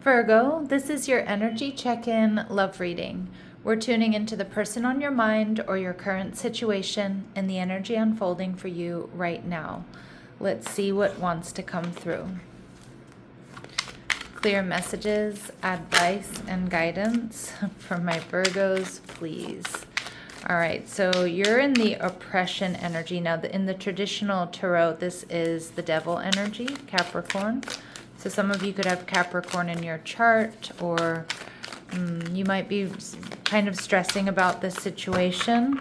Virgo, this is your energy check-in love reading. We're tuning into the person on your mind or your current situation and the energy unfolding for you right now. Let's see what wants to come through. Clear messages, advice, and guidance from my Virgos, please. All right, so you're in the oppression energy. Now, in the traditional tarot, this is the devil energy, Capricorn. So some of you could have Capricorn in your chart, or you might be kind of stressing about this situation.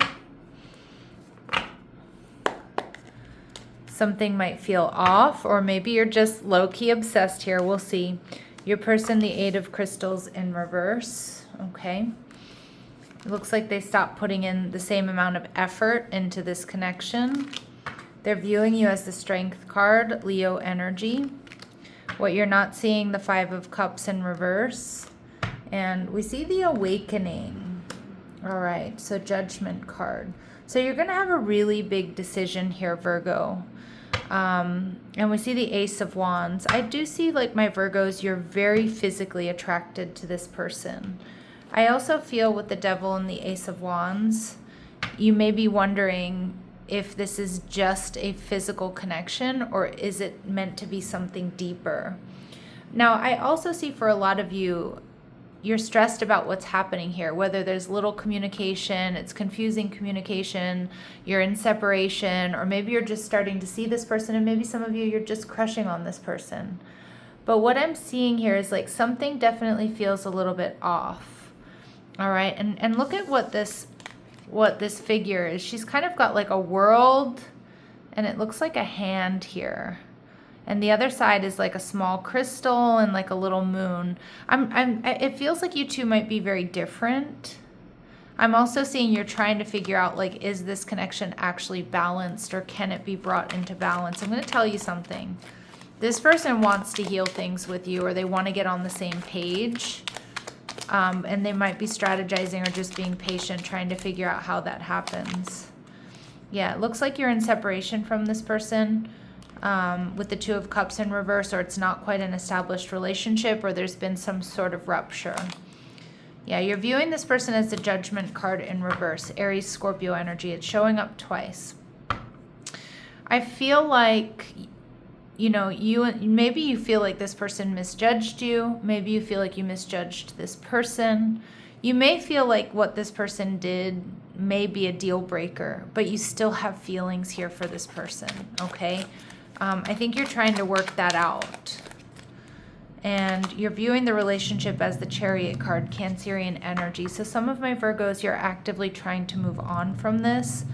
Something might feel off, or maybe you're just low-key obsessed here. We'll see. Your person, the Eight of Crystals in reverse, okay? It looks like they stopped putting in the same amount of effort into this connection. They're viewing you as the Strength card, Leo energy. What you're not seeing, the Five of Cups in reverse. And we see the Awakening. All right, so Judgment card. So you're going to have a really big decision here, Virgo. And we see the Ace of Wands. I do see, like my Virgos, you're very physically attracted to this person. I also feel with the Devil and the Ace of Wands, you may be wondering if this is just a physical connection or is it meant to be something deeper. Now, I also see for a lot of you, you're stressed about what's happening here, whether there's little communication, it's confusing communication, you're in separation, or maybe you're just starting to see this person, and maybe some of you, you're just crushing on this person. But what I'm seeing here is like something definitely feels a little bit off. All right, and look at what this figure is. She's kind of got like a world, and it looks like a hand here. And the other side is like a small crystal and like a little moon. It feels like you two might be very different. I'm also seeing you're trying to figure out, like, is this connection actually balanced, or can it be brought into balance? I'm going to tell you something. This person wants to heal things with you, or they want to get on the same page. And they might be strategizing or just being patient, trying to figure out how that happens. Yeah, it looks like you're in separation from this person with the Two of Cups in reverse, or it's not quite an established relationship, or there's been some sort of rupture. Yeah, you're viewing this person as the Judgment card in reverse, Aries, Scorpio energy. It's showing up twice. I feel like, you know, maybe you feel like this person misjudged you. Maybe you feel like you misjudged this person. You may feel like what this person did may be a deal breaker, but you still have feelings here for this person, okay? I think you're trying to work that out. And you're viewing the relationship as the Chariot card, Cancerian energy. So some of my Virgos, you're actively trying to move on from this.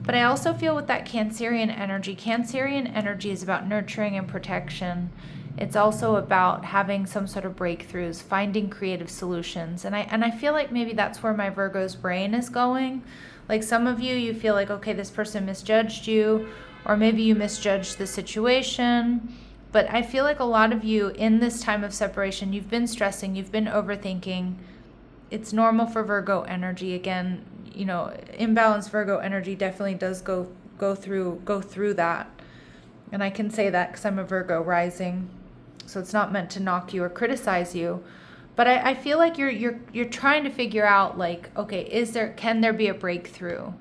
But I also feel with that Cancerian energy is about nurturing and protection. It's also about having some sort of breakthroughs, finding creative solutions. And I feel like maybe that's where my Virgo's brain is going. Like some of you, you feel like, okay, this person misjudged you, or maybe you misjudged the situation. But I feel like a lot of you in this time of separation, you've been stressing, you've been overthinking. It's normal for Virgo energy. Again, you know, imbalanced Virgo energy definitely does go through that. And I can say that because I'm a Virgo rising, so it's not meant to knock you or criticize you. But I feel like you're trying to figure out, like, okay, can there be a breakthrough?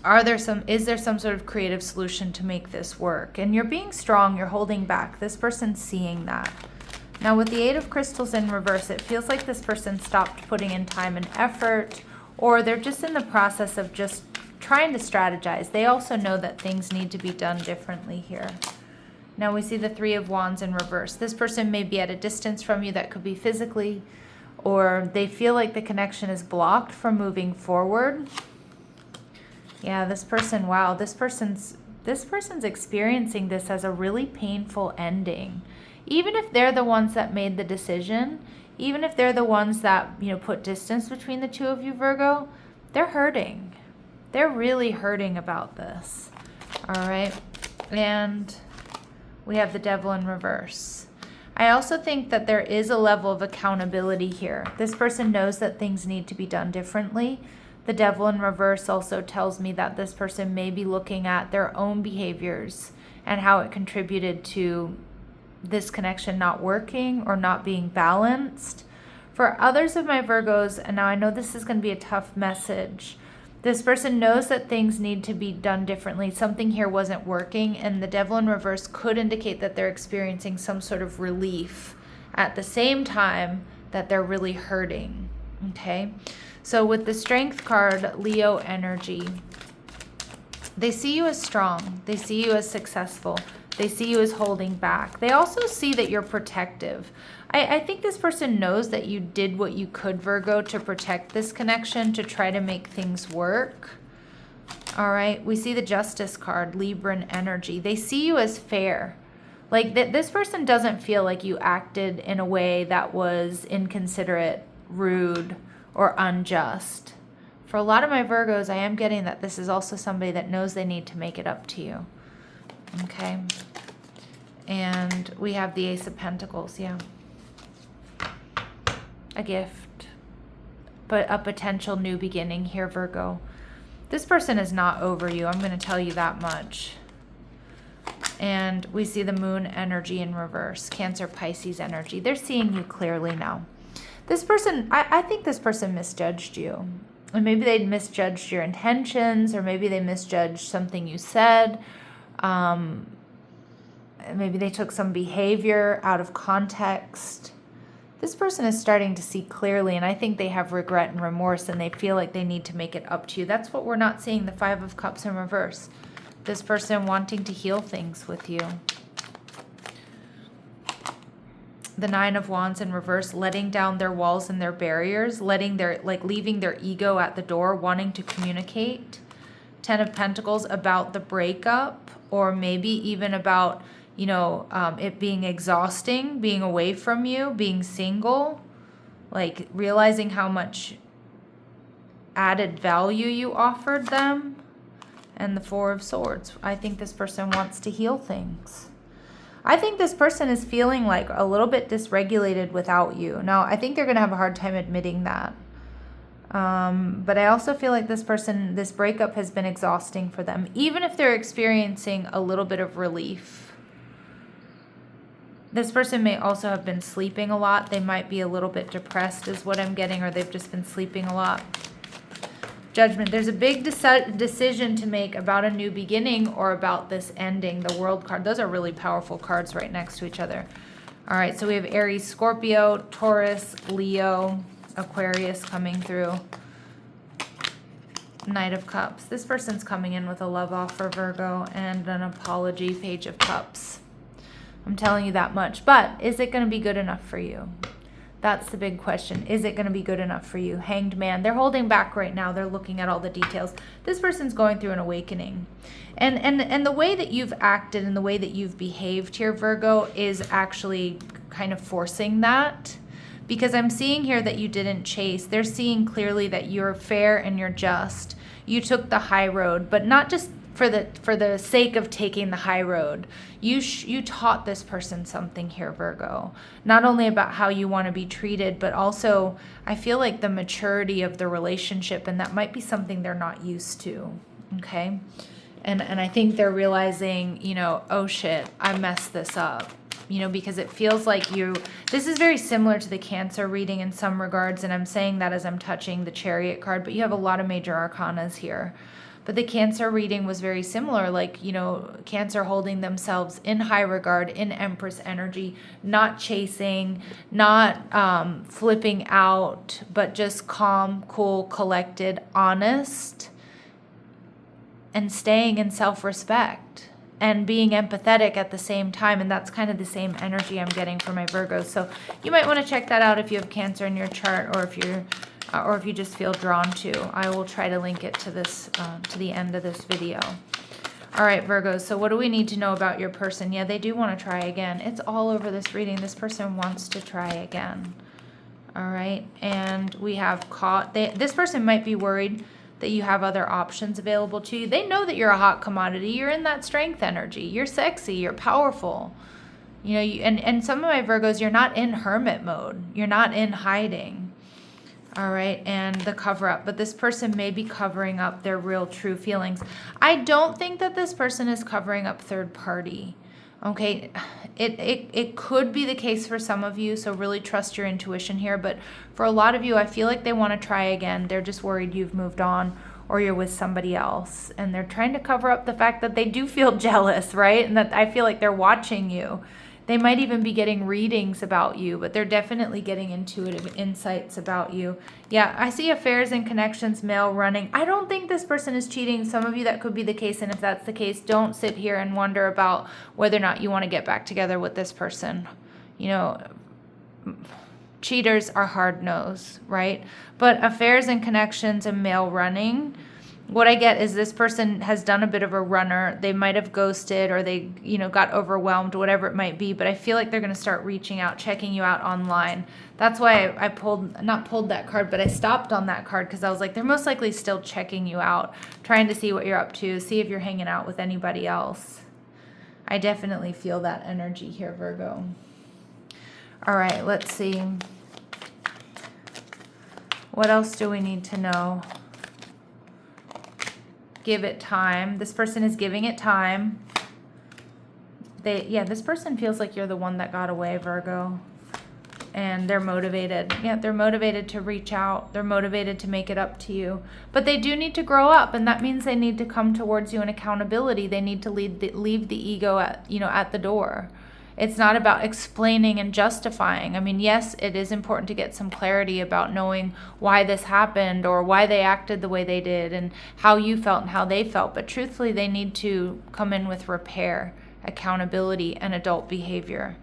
Is there some sort of creative solution to make this work? And you're being strong, you're holding back. This person's seeing that. Now with the Eight of Crystals in reverse, it feels like this person stopped putting in time and effort, or they're just in the process of just trying to strategize. They also know that things need to be done differently here. Now we see the Three of Wands in reverse. This person may be at a distance from you. That could be physically, or they feel like the connection is blocked from moving forward. Yeah, this person, wow, this person's experiencing this as a really painful ending. Even if they're the ones that made the decision, even if they're the ones that, you know, put distance between the two of you, Virgo, they're hurting. They're really hurting about this. All right. And we have the Devil in reverse. I also think that there is a level of accountability here. This person knows that things need to be done differently. The Devil in reverse also tells me that this person may be looking at their own behaviors and how it contributed to this connection not working or not being balanced. For others of my Virgos, and now I know this is going to be a tough message, this person knows that things need to be done differently. Something here wasn't working, and the Devil in reverse could indicate that they're experiencing some sort of relief at the same time that they're really hurting. Okay? So with the Strength card, Leo energy, they see you as strong. They see you as successful. They see you as holding back. They also see that you're protective. I think this person knows that you did what you could, Virgo, to protect this connection, to try to make things work. All right. We see the Justice card, Libran energy. They see you as fair. Like this person doesn't feel like you acted in a way that was inconsiderate, rude, or unjust. For a lot of my Virgos, I am getting that this is also somebody that knows they need to make it up to you. Okay. And we have the Ace of Pentacles, yeah. A gift, but a potential new beginning here, Virgo. This person is not over you. I'm going to tell you that much. And we see the Moon energy in reverse, Cancer, Pisces energy. They're seeing you clearly now. This person, I think this person misjudged you. And maybe they misjudged your intentions, or maybe they misjudged something you said. Maybe they took some behavior out of context. This person is starting to see clearly, and I think they have regret and remorse, and they feel like they need to make it up to you. That's what we're not seeing, the Five of Cups in reverse. This person wanting to heal things with you. The Nine of Wands in reverse, letting down their walls and their barriers, leaving their ego at the door, wanting to communicate. Ten of Pentacles, about the breakup, or maybe even about, it being exhausting, being away from you, being single, like realizing how much added value you offered them. And the Four of Swords. I think this person wants to heal things. I think this person is feeling like a little bit dysregulated without you. Now, I think they're going to have a hard time admitting that. But I also feel like this breakup has been exhausting for them, even if they're experiencing a little bit of relief. This person may also have been sleeping a lot. They might be a little bit depressed is what I'm getting, or they've just been sleeping a lot. Judgment. There's a big decision to make about a new beginning or about this ending. The World card. Those are really powerful cards right next to each other. All right, so we have Aries, Scorpio, Taurus, Leo, Aquarius coming through. Knight of Cups. This person's coming in with a love offer, Virgo, and an apology, Page of Cups. I'm telling you that much. But is it going to be good enough for you? That's the big question. Is it going to be good enough for you? Hanged Man. They're holding back right now. They're looking at all the details. This person's going through an awakening. And the way that you've acted and the way that you've behaved here, Virgo, is actually kind of forcing that. Because I'm seeing here that you didn't chase. They're seeing clearly that you're fair and you're just. You took the high road, but not just for the sake of taking the high road. You taught this person something here, Virgo. Not only about how you want to be treated, but also I feel like the maturity of the relationship, and that might be something they're not used to. Okay? And I think they're realizing, oh shit, I messed this up. Because it feels like this is very similar to the Cancer reading in some regards, and I'm saying that as I'm touching the Chariot card, but you have a lot of major arcanas here. But the Cancer reading was very similar, like, Cancer holding themselves in high regard, in Empress energy, not chasing, not flipping out, but just calm, cool, collected, honest, and staying in self-respect and being empathetic at the same time. And that's kind of the same energy I'm getting from my Virgos. So you might want to check that out if you have Cancer in your chart, or if you just feel drawn to. I will try to link it to this, to the end of this video. All right, Virgos, so what do we need to know about your person? Yeah, they do want to try again. It's all over this reading. This person wants to try again. All right, and we have this person might be worried that you have other options available to you. They know that you're a hot commodity. You're in that strength energy. You're sexy. You're powerful. And some of my Virgos, you're not in hermit mode. You're not in hiding. All right, and the cover up. But this person may be covering up their real true feelings. I don't think that this person is covering up third party. Okay, it could be the case for some of you, so really trust your intuition here. But for a lot of you, I feel like they want to try again. They're just worried you've moved on or you're with somebody else. And they're trying to cover up the fact that they do feel jealous, right? And that I feel like they're watching you. They might even be getting readings about you, but they're definitely getting intuitive insights about you. Yeah, I see affairs and connections, male running. I don't think this person is cheating. Some of you, that could be the case. And if that's the case, don't sit here and wonder about whether or not you want to get back together with this person. You know, cheaters are hard nosed, right? But affairs and connections and male running, what I get is this person has done a bit of a runner. They might have ghosted or they, got overwhelmed, whatever it might be. But I feel like they're going to start reaching out, checking you out online. That's why I not pulled that card, but I stopped on that card because I was like, they're most likely still checking you out, trying to see what you're up to, see if you're hanging out with anybody else. I definitely feel that energy here, Virgo. All right, let's see. What else do we need to know? Give it time. This person is giving it time. This person feels like you're the one that got away, Virgo. And they're motivated. Yeah, they're motivated to reach out. They're motivated to make it up to you. But they do need to grow up, and that means they need to come towards you in accountability. They need to leave the ego at the door. It's not about explaining and justifying. I mean, yes, it is important to get some clarity about knowing why this happened or why they acted the way they did and how you felt and how they felt. But truthfully, they need to come in with repair, accountability, and adult behavior.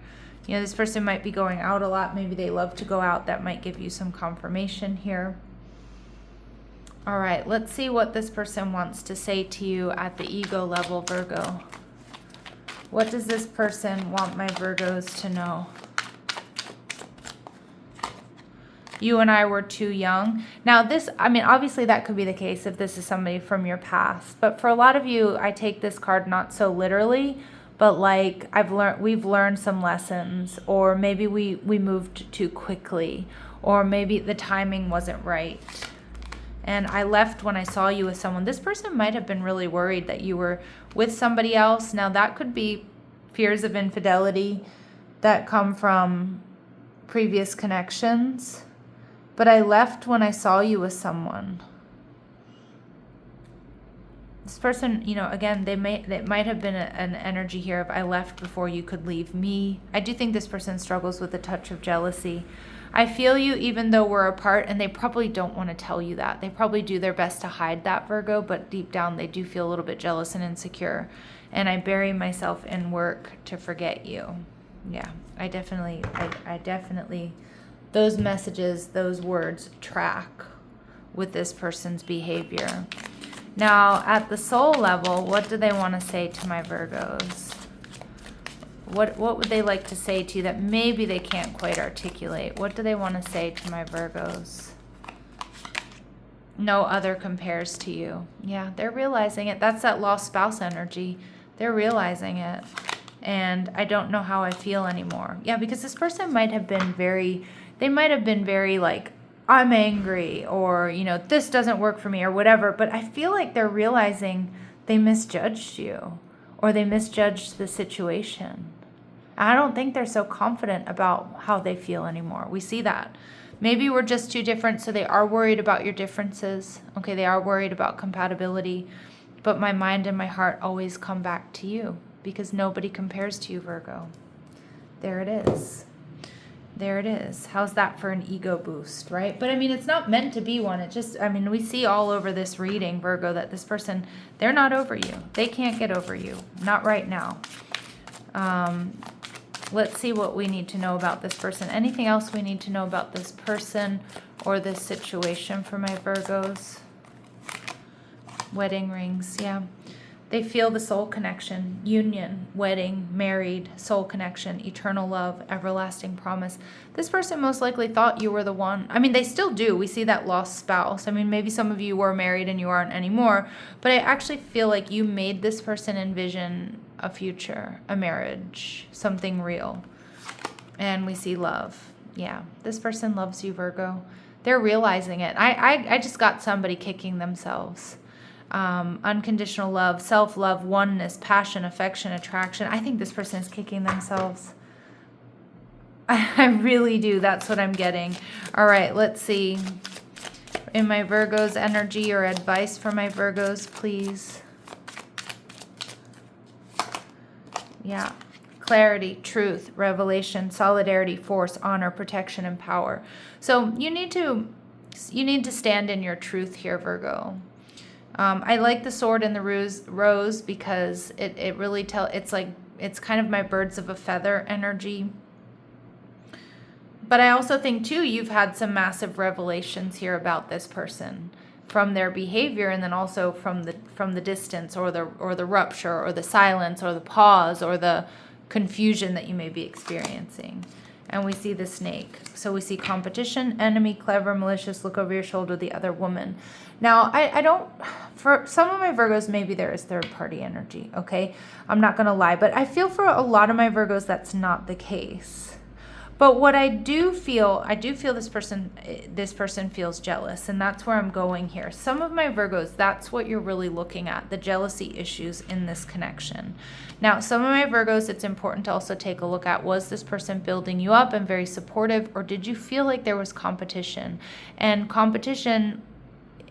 This person might be going out a lot. Maybe they love to go out. That might give you some confirmation here. All right, let's see what this person wants to say to you at the ego level, Virgo. What does this person want my Virgos to know? You and I were too young. Now obviously that could be the case if this is somebody from your past. But for a lot of you, I take this card not so literally, but like we've learned some lessons, or maybe we moved too quickly, or maybe the timing wasn't right. And I left when I saw you with someone. This person might have been really worried that you were with somebody else. Now that could be fears of infidelity that come from previous connections. But I left when I saw you with someone. This person, again, they might have been an energy here of I left before you could leave me. I do think this person struggles with a touch of jealousy. I feel you even though we're apart, and they probably don't want to tell you that. They probably do their best to hide that, Virgo, but deep down they do feel a little bit jealous and insecure. And I bury myself in work to forget you. Yeah, I definitely, those messages, those words track with this person's behavior. Now, at the soul level, what do they want to say to my Virgos? What would they like to say to you that maybe they can't quite articulate? What do they want to say to my Virgos? No other compares to you. Yeah, they're realizing it. That's that lost spouse energy. They're realizing it. And I don't know how I feel anymore. Yeah, because this person might have been very like, I'm angry, or, this doesn't work for me, or whatever. But I feel like they're realizing they misjudged you, or they misjudged the situation. I don't think they're so confident about how they feel anymore. We see that. Maybe we're just too different, so they are worried about your differences. Okay, they are worried about compatibility. But my mind and my heart always come back to you because nobody compares to you, Virgo. There it is. There it is. How's that for an ego boost, right? But it's not meant to be one. It just, we see all over this reading, Virgo, that this person, they're not over you. They can't get over you. Not right now. Let's see what we need to know about this person. Anything else we need to know about this person or this situation for my Virgos? Wedding rings, yeah. They feel the soul connection, union, wedding, married, soul connection, eternal love, everlasting promise. This person most likely thought you were the one. They still do. We see that lost spouse. Maybe some of you were married and you aren't anymore, but I actually feel like you made this person envision a future, a marriage, something real. And we see love. Yeah, this person loves you, Virgo. They're realizing it. I just got somebody kicking themselves. unconditional love, self-love, oneness, passion, affection, attraction. I think this person is kicking themselves. I really do. That's what I'm getting. All right, let's see. In my Virgos energy, or advice for my Virgos, please. Yeah. Clarity, truth, revelation, solidarity, force, honor, protection, and power. So you need to stand in your truth here, Virgo. I like the sword and the rose because it really it's kind of my birds of a feather energy. But I also think too, you've had some massive revelations here about this person from their behavior, and then also from the distance, or the rupture, or the silence, or the pause, or the confusion that you may be experiencing. And we see the snake. So we see competition, enemy, clever, malicious, look over your shoulder, the other woman. Now, I don't, for some of my Virgos, maybe there is third party energy, okay? I'm not going to lie, but I feel for a lot of my Virgos that's not the case. But what I do feel this person feels jealous, and that's where I'm going here. Some of my Virgos, that's what you're really looking at, the jealousy issues in this connection. Now, some of my Virgos, it's important to also take a look at, was this person building you up and very supportive, or did you feel like there was competition? And competition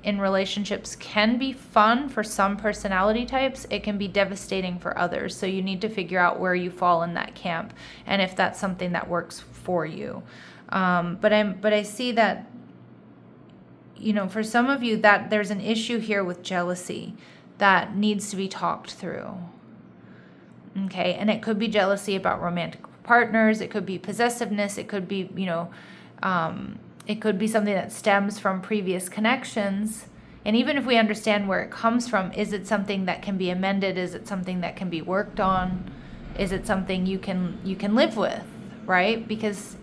in relationships can be fun for some personality types. It can be devastating for others. So you need to figure out where you fall in that camp, and if that's something that works for you. But I see that, for some of you, that there's an issue here with jealousy that needs to be talked through. Okay, and it could be jealousy about romantic partners. It could be possessiveness. It could be, it could be something that stems from previous connections. And even if we understand where it comes from, is it something that can be amended? Is it something that can be worked on? Is it something you can live with, right? Because,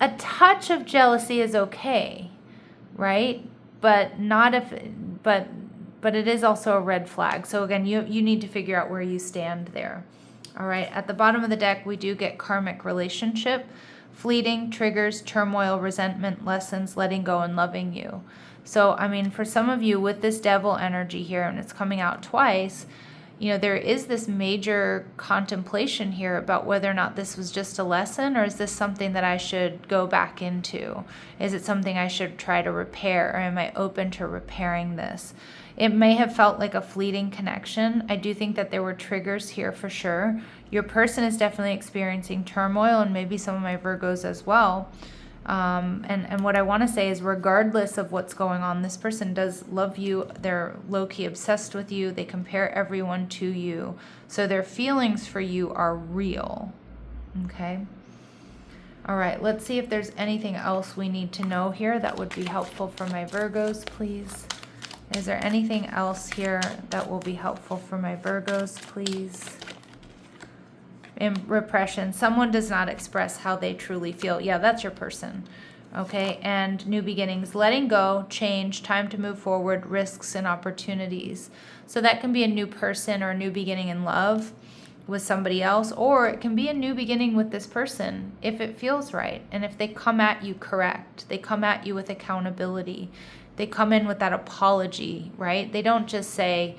a touch of jealousy is okay, right? But it is also a red flag. So again, you need to figure out where you stand there. All right. At the bottom of the deck, we do get karmic relationship. Fleeting, triggers, turmoil, resentment, lessons, letting go, and loving you. So, for some of you with this devil energy here, and it's coming out twice, there is this major contemplation here about whether or not this was just a lesson, or is this something that I should go back into? Is it something I should try to repair, or am I open to repairing this? It may have felt like a fleeting connection. I do think that there were triggers here for sure. Your person is definitely experiencing turmoil, and maybe some of my Virgos as well. And what I want to say is, regardless of what's going on, this person does love you. They're low-key obsessed with you. They compare everyone to you. So their feelings for you are real. Okay? All right, let's see if there's anything else we need to know here that would be helpful for my Virgos, please. Is there anything else here that will be helpful for my Virgos, please? In repression, someone does not express how they truly feel. Yeah, that's your person. Okay, and new beginnings, letting go, change, time to move forward, risks and opportunities. So that can be a new person or a new beginning in love with somebody else, or it can be a new beginning with this person if it feels right, and if they come at you correct, they come at you with accountability, they come in with that apology, right? They don't just say,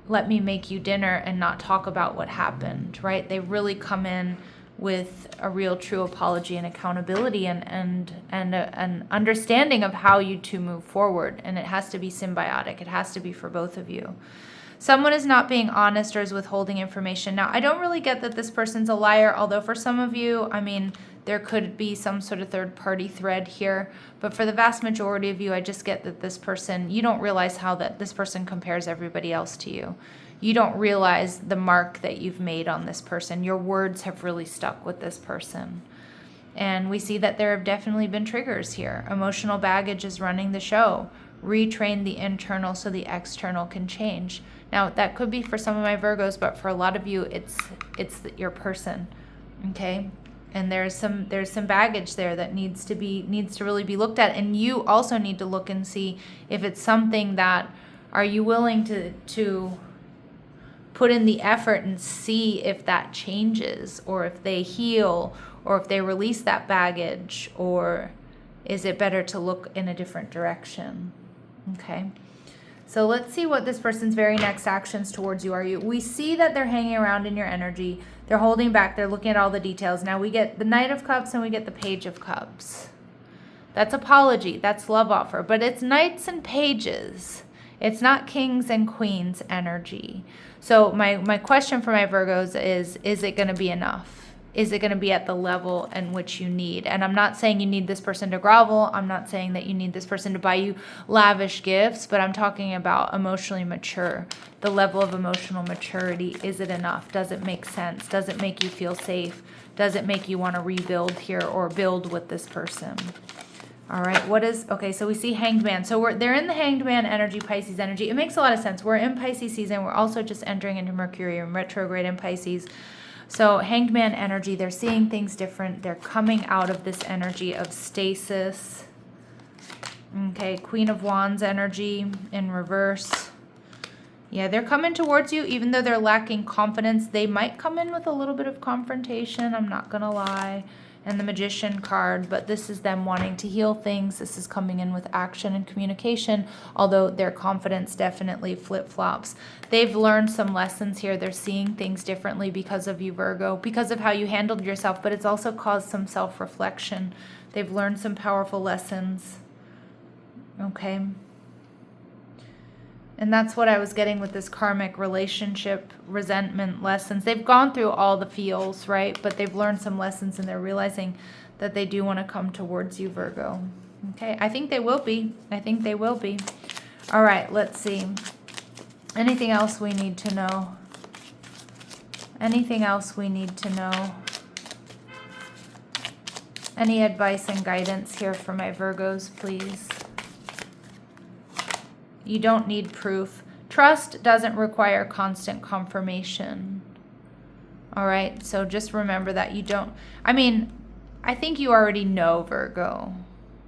let me make you dinner and not talk about what happened, right? They really come in with a real true apology and accountability and an understanding of how you two move forward. And it has to be symbiotic. It has to be for both of you. Someone is not being honest or is withholding information. Now, I don't really get that this person's a liar, although for some of you, there could be some sort of third-party thread here. But for the vast majority of you, I just get that this person, you don't realize how that this person compares everybody else to you. You don't realize the mark that you've made on this person. Your words have really stuck with this person. And we see that there have definitely been triggers here. Emotional baggage is running the show. Retrain the internal so the external can change. Now, that could be for some of my Virgos, but for a lot of you, it's your person, okay? And there's some baggage there that needs to really be looked at. And you also need to look and see if it's something that, are you willing to put in the effort and see if that changes, or if they heal, or if they release that baggage, or is it better to look in a different direction? Okay. So let's see what this person's very next actions towards you are. We see that they're hanging around in your energy. They're holding back. They're looking at all the details. Now we get the Knight of Cups and we get the Page of Cups. That's apology. That's love offer. But it's Knights and Pages. It's not Kings and Queens energy. So my question for my Virgos is it going to be enough? Is it going to be at the level in which you need? And I'm not saying you need this person to grovel. I'm not saying that you need this person to buy you lavish gifts, but I'm talking about emotionally mature. The level of emotional maturity. Is it enough? Does it make sense? Does it make you feel safe? Does it make you want to rebuild here or build with this person? All right, okay, so we see Hanged Man. So they're in the Hanged Man energy, Pisces energy. It makes a lot of sense. We're in Pisces season. We're also just entering into Mercury and retrograde in Pisces. So Hanged Man energy, they're seeing things different. They're coming out of this energy of stasis. Okay, Queen of Wands energy in reverse. Yeah, they're coming towards you even though they're lacking confidence. They might come in with a little bit of confrontation, I'm not going to lie. And the Magician card, but this is them wanting to heal things. This is coming in with action and communication, although their confidence definitely flip-flops. They've learned some lessons here. They're seeing things differently because of you, Virgo, because of how you handled yourself, but it's also caused some self-reflection. They've learned some powerful lessons. Okay. And that's what I was getting with this karmic relationship, resentment lessons. They've gone through all the feels, right? But they've learned some lessons and they're realizing that they do want to come towards you, Virgo. Okay, I think they will be. I think they will be. All right, let's see. Anything else we need to know? Anything else we need to know? Any advice and guidance here for my Virgos, please? You don't need proof. Trust doesn't require constant confirmation. All right, so just remember that you don't, I think you already know, Virgo,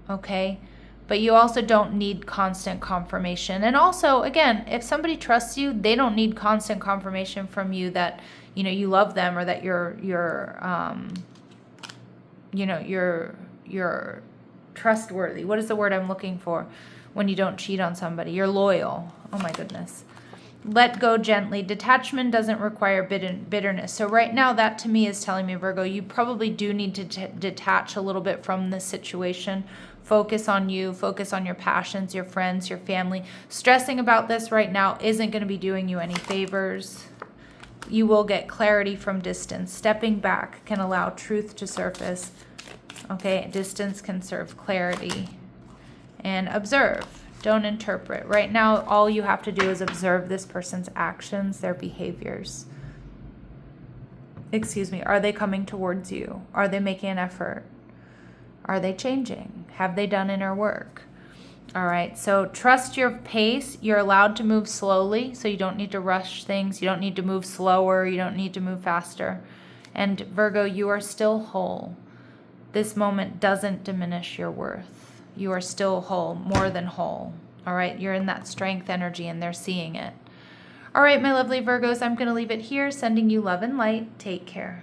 okay? But you also don't need constant confirmation. And also, again, if somebody trusts you, they don't need constant confirmation from you that, you love them or that you're trustworthy. What is the word I'm looking for? When you don't cheat on somebody, you're loyal. Oh my goodness. Let go gently. Detachment doesn't require bitterness. So right now, that to me is telling me, Virgo, you probably do need to detach a little bit from this situation. Focus on you. Focus on your passions, your friends, your family. Stressing about this right now isn't going to be doing you any favors. You will get clarity from distance. Stepping back can allow truth to surface. Okay, distance can serve clarity. And observe. Don't interpret. Right now, all you have to do is observe this person's actions, their behaviors. Excuse me. Are they coming towards you? Are they making an effort? Are they changing? Have they done inner work? All right. So trust your pace. You're allowed to move slowly, so you don't need to rush things. You don't need to move slower. You don't need to move faster. And Virgo, you are still whole. This moment doesn't diminish your worth. You are still whole, more than whole. All right, you're in that strength energy and they're seeing it. All right, my lovely Virgos, I'm going to leave it here, sending you love and light. Take care.